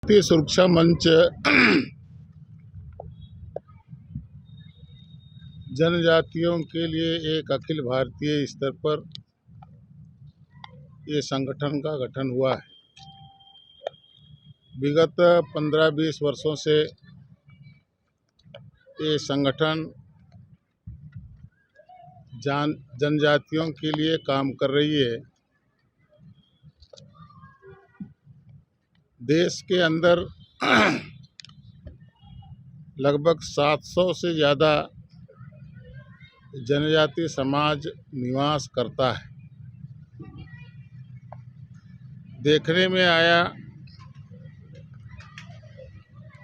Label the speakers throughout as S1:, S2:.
S1: भारतीय सुरक्षा मंच जनजातियों के लिए एक अखिल भारतीय स्तर पर ये संगठन का गठन हुआ है। विगत 15-20 वर्षों से ये संगठन जनजातियों के लिए काम कर रही है। देश के अंदर लगभग 700 से ज़्यादा जनजाति समाज निवास करता है। देखने में आया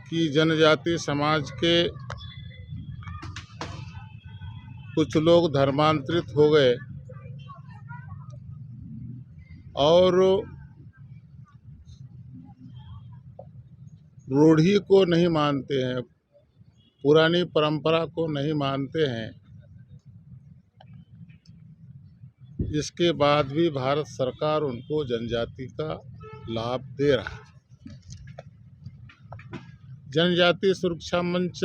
S1: कि जनजाति समाज के कुछ लोग धर्मांतरित हो गए और रूढ़ी को नहीं मानते हैं, पुरानी परंपरा को नहीं मानते हैं। इसके बाद भी भारत सरकार उनको जनजाति का लाभ दे रहा है। जनजाति सुरक्षा मंच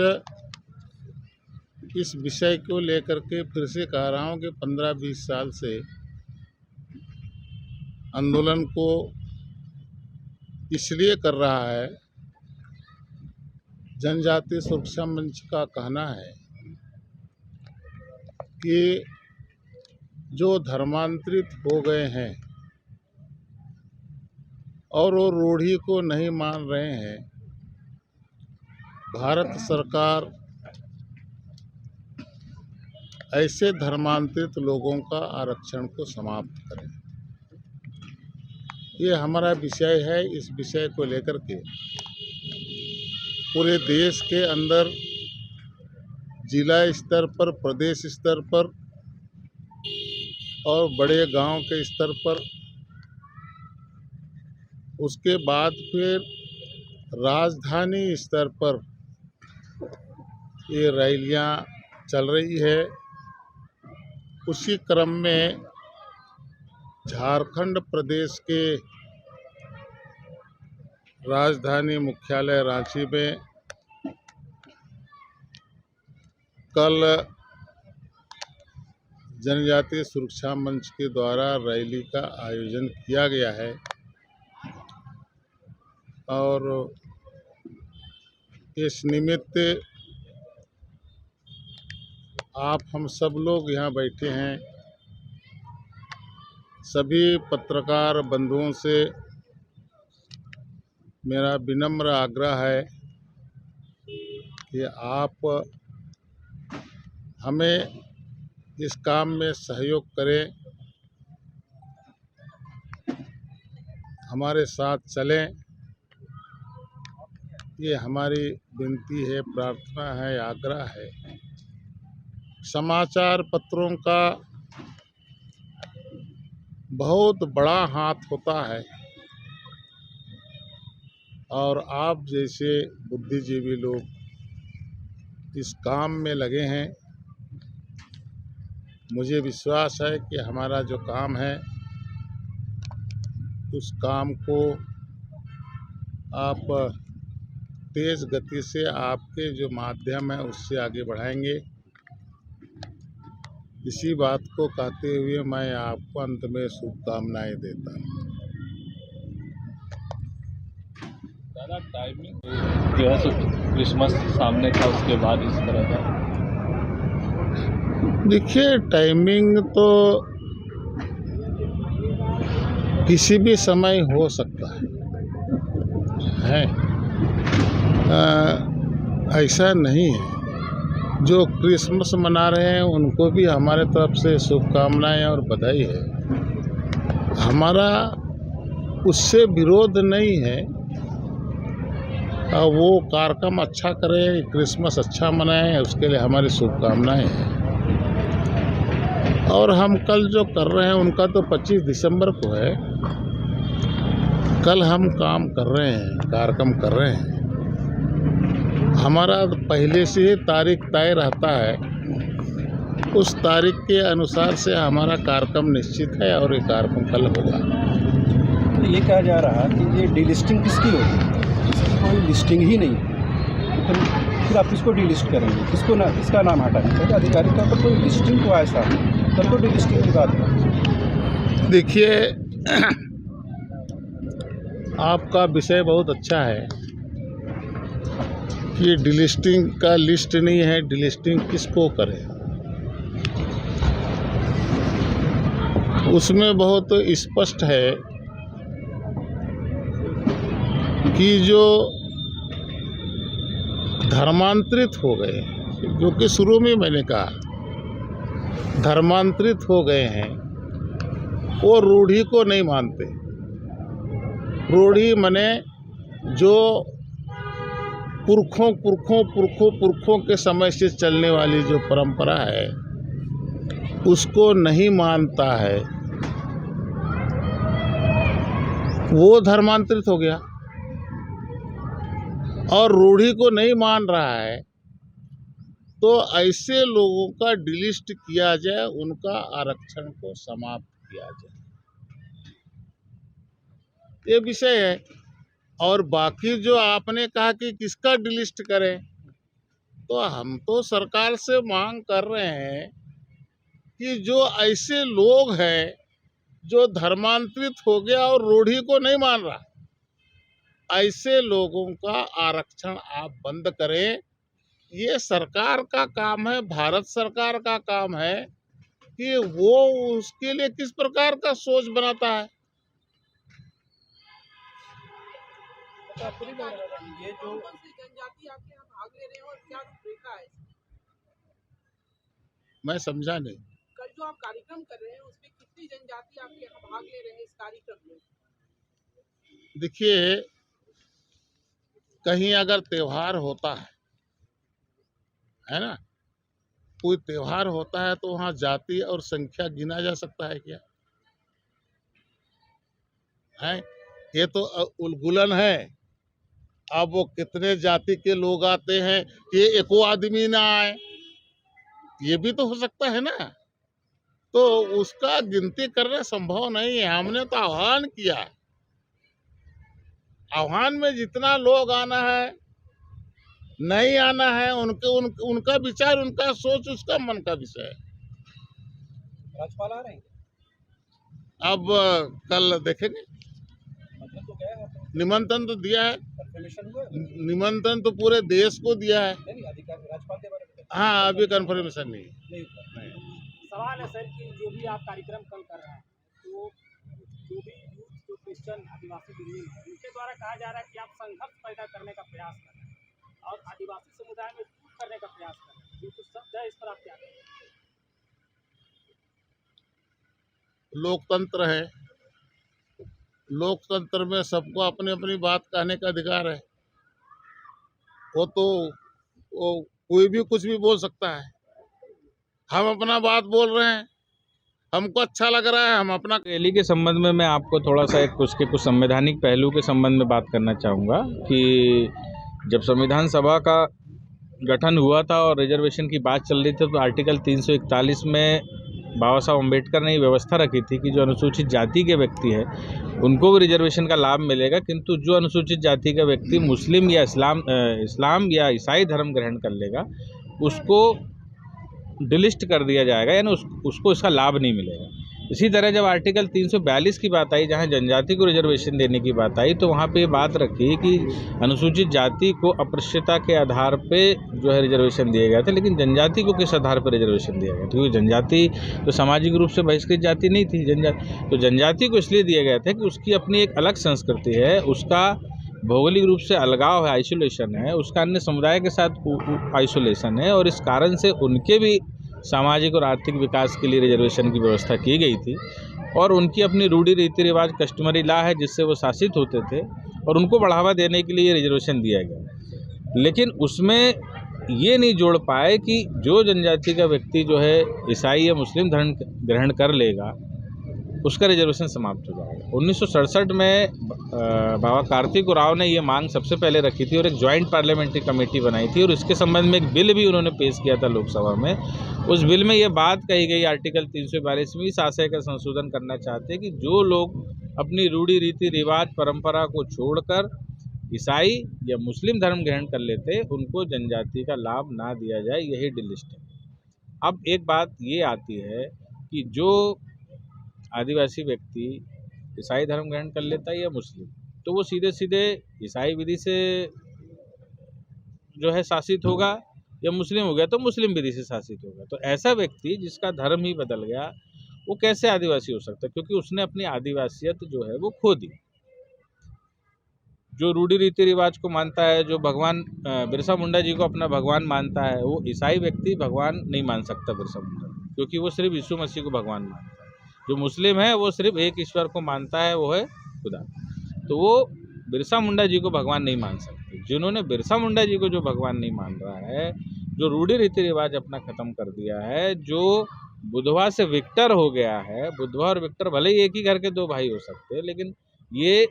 S1: इस विषय को लेकर के फिर से कह रहा हूँ कि 15-20 साल से आंदोलन को इसलिए कर रहा है। जनजाति सुरक्षा मंच का कहना है कि जो धर्मांतरित हो गए हैं और वो रूढ़ी को नहीं मान रहे हैं, भारत सरकार ऐसे धर्मांतरित लोगों का आरक्षण को समाप्त करे। ये हमारा विषय है। इस विषय को लेकर के पूरे देश के अंदर जिला स्तर पर, प्रदेश स्तर पर और बड़े गांव के स्तर पर, उसके बाद फिर राजधानी स्तर पर ये रैलियां चल रही है। उसी क्रम में झारखंड प्रदेश के राजधानी मुख्यालय रांची में कल जनजातीय सुरक्षा मंच के द्वारा रैली का आयोजन किया गया है और इस निमित्त आप हम सब लोग यहाँ बैठे हैं। सभी पत्रकार बंधुओं से मेरा विनम्र आग्रह है कि आप हमें इस काम में सहयोग करें, हमारे साथ चलें। ये हमारी विनती है, प्रार्थना है, आग्रह है। समाचार पत्रों का बहुत बड़ा हाथ होता है और आप जैसे बुद्धिजीवी लोग इस काम में लगे हैं। मुझे विश्वास है कि हमारा जो काम है उस काम को आप तेज़ गति से आपके जो माध्यम है उससे आगे बढ़ाएंगे। इसी बात को कहते हुए मैं आपको अंत में शुभकामनाएं देता हूँ।
S2: ज़्यादा टाइमिंग जो है सो क्रिसमस सामने था, उसके बाद इस तरह का।
S1: देखिए, टाइमिंग तो किसी भी समय हो सकता है। ऐसा नहीं है। जो क्रिसमस मना रहे हैं उनको भी हमारे तरफ से शुभकामनाएं और बधाई है। हमारा उससे विरोध नहीं है। वो कार्यक्रम अच्छा करें, क्रिसमस अच्छा मनाएं, उसके लिए हमारी शुभकामनाएं हैं। और हम कल जो कर रहे हैं उनका तो 25 दिसंबर को है। कल हम काम कर रहे हैं, कार्यक्रम कर रहे हैं। हमारा पहले से ही तारीख तय रहता है। उस तारीख के अनुसार से हमारा कार्यक्रम निश्चित है और ये कार्यक्रम कल होगा।
S3: ये कहा जा रहा कि ये डीलिस्टिंग किसकी होगी? लिस्टिंग ही नहीं है, तो फिर आप किसको डिलिस्ट करेंगे, किसका नाम हटाएंगे? पहले आधिकारिक तौर पर कोई लिस्टिंग तो ऐसा तब तो डिलिस्टिंग की बात है।
S1: देखिए, आपका विषय बहुत अच्छा है कि डिलिस्टिंग का लिस्ट नहीं है, डिलिस्टिंग किसको करें। उसमें बहुत स्पष्ट है कि जो धर्मांतरित हो गए, जो कि शुरू में मैंने कहा धर्मांतरित हो गए हैं, वो रूढ़ी को नहीं मानते। रूढ़ी माने जो पुरखों के समय से चलने वाली जो परंपरा है उसको नहीं मानता है, वो धर्मांतरित हो गया। और रूढ़ी को नहीं मान रहा है तो ऐसे लोगों का डिलिस्ट किया जाए, उनका आरक्षण को समाप्त किया जाए, ये विषय है। और बाकी जो आपने कहा कि किसका डिलिस्ट करें, तो हम तो सरकार से मांग कर रहे हैं कि जो ऐसे लोग हैं जो धर्मांतरित हो गया और रूढ़ी को नहीं मान रहा, ऐसे लोगों का आरक्षण आप बंद करें। ये सरकार का काम है, भारत सरकार का काम है कि वो उसके लिए किस प्रकार का सोच बनाता है।
S3: ये जो
S4: जनजाति आपके यहाँ भाग ले रहे हैं और क्या रूपरेखा है?
S1: मैं समझा नहीं।
S4: कल जो आप कार्यक्रम कर रहे हैं उसमें कितनी जनजाति आपके यहाँ भाग ले रहे हैं इस कार्यक्रम में?
S1: देखिए, कहीं अगर त्योहार होता है ना, कोई त्योहार होता है तो वहाँ जाति और संख्या गिना जा सकता है क्या? है, ये तो उलगुलन है। अब वो कितने जाति के लोग आते हैं, ये एको आदमी ना आए, ये भी तो हो सकता है ना। तो उसका गिनती करना संभव नहीं है। हमने तो आह्वान किया है, आह्वान में जितना लोग आना है, नहीं आना है, उनका विचार, उनका सोच, उसका मन का विषय है।
S3: राज्यपाल आ रहे हैं,
S1: अब कल देखेंगे।
S3: मतलब तो गया है,
S1: निमंत्रण तो दिया है,
S3: कंफर्मेशन हुआ है?
S1: निमंत्रण तो पूरे देश को दिया है।
S3: नहीं, अधिकारी राज्यपाल के बारे में
S1: हाँ, अभी कंफर्मेशन नहीं।
S5: सवाल है सर कि जो भी आप कार्यक्रम कल कर रहे हैं, तो जो भी यूथ, जो क्रिश्चियन आदिवासी बिल्डिंग है, उनके द्वारा कहा जा रहा है कि आप संघर्ष पैदा करने का प्रयास कर रहे हैं और आदिवासी समुदाय में छूट करने का प्रयास कर रहे हैं, जो कुछ शब्द है, इस पर आप क्या कहेंगे?
S1: लोकतंत्र है, लोकतंत्र में सबको अपनी अपनी बात कहने का अधिकार है। वो कोई भी कुछ भी बोल सकता है। हम अपना बात बोल रहे हैं, हमको अच्छा लग रहा है, हम अपना।
S6: रैली के संबंध में मैं आपको थोड़ा सा कुछ संवैधानिक पहलू के संबंध में बात करना चाहूँगा कि जब संविधान सभा का गठन हुआ था और रिजर्वेशन की बात चल रही थी, तो आर्टिकल 341 में बाबा साहब अम्बेडकर ने ये व्यवस्था रखी थी कि जो अनुसूचित जाति के व्यक्ति है उनको भी रिजर्वेशन का लाभ मिलेगा, किंतु जो अनुसूचित जाति का व्यक्ति मुस्लिम या इस्लाम या ईसाई धर्म ग्रहण कर लेगा उसको डिलिस्ट कर दिया जाएगा, यानी उसको इसका लाभ नहीं मिलेगा। इसी तरह जब आर्टिकल 342 की बात आई, जहां जनजाति को रिजर्वेशन देने की बात आई, तो वहां पे ये बात रखी कि अनुसूचित जाति को अस्पृश्यता के आधार पे जो है रिजर्वेशन दिया गया था, लेकिन जनजाति को किस आधार पर रिजर्वेशन दिया गया? क्योंकि जनजाति तो सामाजिक रूप से बहिष्कृत जाति नहीं थी। तो जनजाति को इसलिए दिया गया था कि उसकी अपनी एक अलग संस्कृति है, उसका भौगोलिक रूप से अलगाव है, आइसोलेशन है, उसका अन्य समुदाय के साथ आइसोलेशन है, और इस कारण से उनके भी सामाजिक और आर्थिक विकास के लिए रिजर्वेशन की व्यवस्था की गई थी। और उनकी अपनी रूढ़ी रीति रिवाज कस्टमरी लॉ है जिससे वो शासित होते थे, और उनको बढ़ावा देने के लिए रिजर्वेशन दिया गया। लेकिन उसमें ये नहीं जोड़ पाए कि जो जनजाति का व्यक्ति जो है ईसाई या मुस्लिम धर्म ग्रहण कर लेगा उसका रिजर्वेशन समाप्त हो जाएगा। 1967 में बाबा कार्तिक उरांव ने ये मांग सबसे पहले रखी थी और एक जॉइंट पार्लियामेंट्री कमेटी बनाई थी, और इसके संबंध में एक बिल भी उन्होंने पेश किया था लोकसभा में। उस बिल में ये बात कही गई, आर्टिकल 342 में इस आशय का संशोधन करना चाहते हैं कि जो लोग अपनी रूढ़ी रीति रिवाज परंपरा को छोड़कर ईसाई या मुस्लिम धर्म ग्रहण कर लेते उनको जनजाति का लाभ ना दिया जाए, यही डिलिस्ट है। अब एक बात ये आती है कि जो आदिवासी व्यक्ति ईसाई धर्म ग्रहण कर लेता है या मुस्लिम, तो वो सीधे सीधे ईसाई विधि से जो है शासित होगा, या मुस्लिम हो गया तो मुस्लिम विधि से शासित होगा। तो ऐसा व्यक्ति जिसका धर्म ही बदल गया वो कैसे आदिवासी हो सकता है, क्योंकि उसने अपनी आदिवासियत जो है वो खो दी। जो रूढ़ी रीति रिवाज को मानता है, जो भगवान बिरसा मुंडा जी को अपना भगवान मानता है, वो ईसाई व्यक्ति भगवान नहीं मान सकता बिरसा मुंडा, क्योंकि वो सिर्फ यीशु मसीह को भगवान मानता है। जो मुस्लिम है वो सिर्फ एक ईश्वर को मानता है, वो है खुदा। तो वो बिरसा मुंडा जी को भगवान नहीं मान सकते। जिन्होंने बिरसा मुंडा जी को जो भगवान नहीं मान रहा है, जो रूढ़ी रीति रिवाज अपना ख़त्म कर दिया है, जो बुधवा से विक्टर हो गया है, बुधवा और विक्टर भले ही एक ही घर के दो भाई हो सकते हैं, लेकिन ये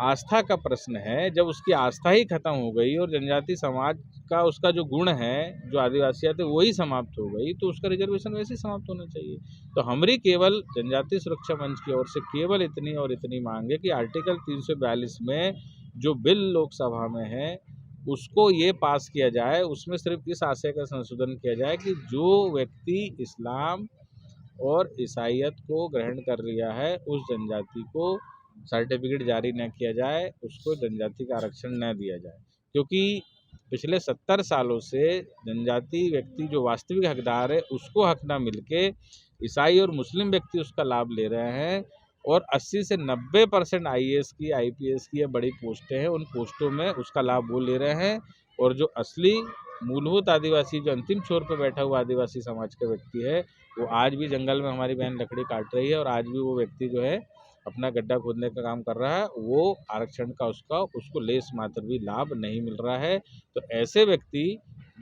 S6: आस्था का प्रश्न है। जब उसकी आस्था ही खत्म हो गई और जनजाति समाज का उसका जो गुण है, जो आदिवासियत है, वही समाप्त हो गई, तो उसका रिजर्वेशन वैसे ही समाप्त होना चाहिए। तो हमारी केवल जनजाति सुरक्षा मंच की ओर से केवल इतनी और इतनी मांग है कि आर्टिकल 342 में जो बिल लोकसभा में है उसको ये पास किया जाए। उसमें सिर्फ इस आशय का संशोधन किया जाए कि जो व्यक्ति इस्लाम और ईसाईयत को ग्रहण कर लिया है उस जनजाति को सर्टिफिकेट जारी न किया जाए, उसको जनजाति का आरक्षण न दिया जाए। क्योंकि पिछले 70 सालों से जनजाति व्यक्ति जो वास्तविक हकदार है उसको हक ना मिलके ईसाई और मुस्लिम व्यक्ति उसका लाभ ले रहे हैं। और 80 से 90% IAS की, IPS की या बड़ी पोस्टें हैं, उन पोस्टों में उसका लाभ वो ले रहे हैं। और जो असली मूलभूत आदिवासी, जो अंतिम छोर पर बैठा हुआ आदिवासी समाज का व्यक्ति है, वो आज भी जंगल में हमारी बहन लकड़ी काट रही है और आज भी वो व्यक्ति जो है अपना गड्ढा खोदने का काम कर रहा है, वो आरक्षण का उसको लेस मात्र भी लाभ नहीं मिल रहा है। तो ऐसे व्यक्ति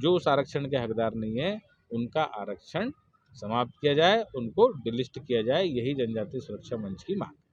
S6: जो उस आरक्षण के हकदार नहीं है, उनका आरक्षण समाप्त किया जाए, उनको डिलिस्ट किया जाए, यही जनजाति सुरक्षा मंच की मांग है।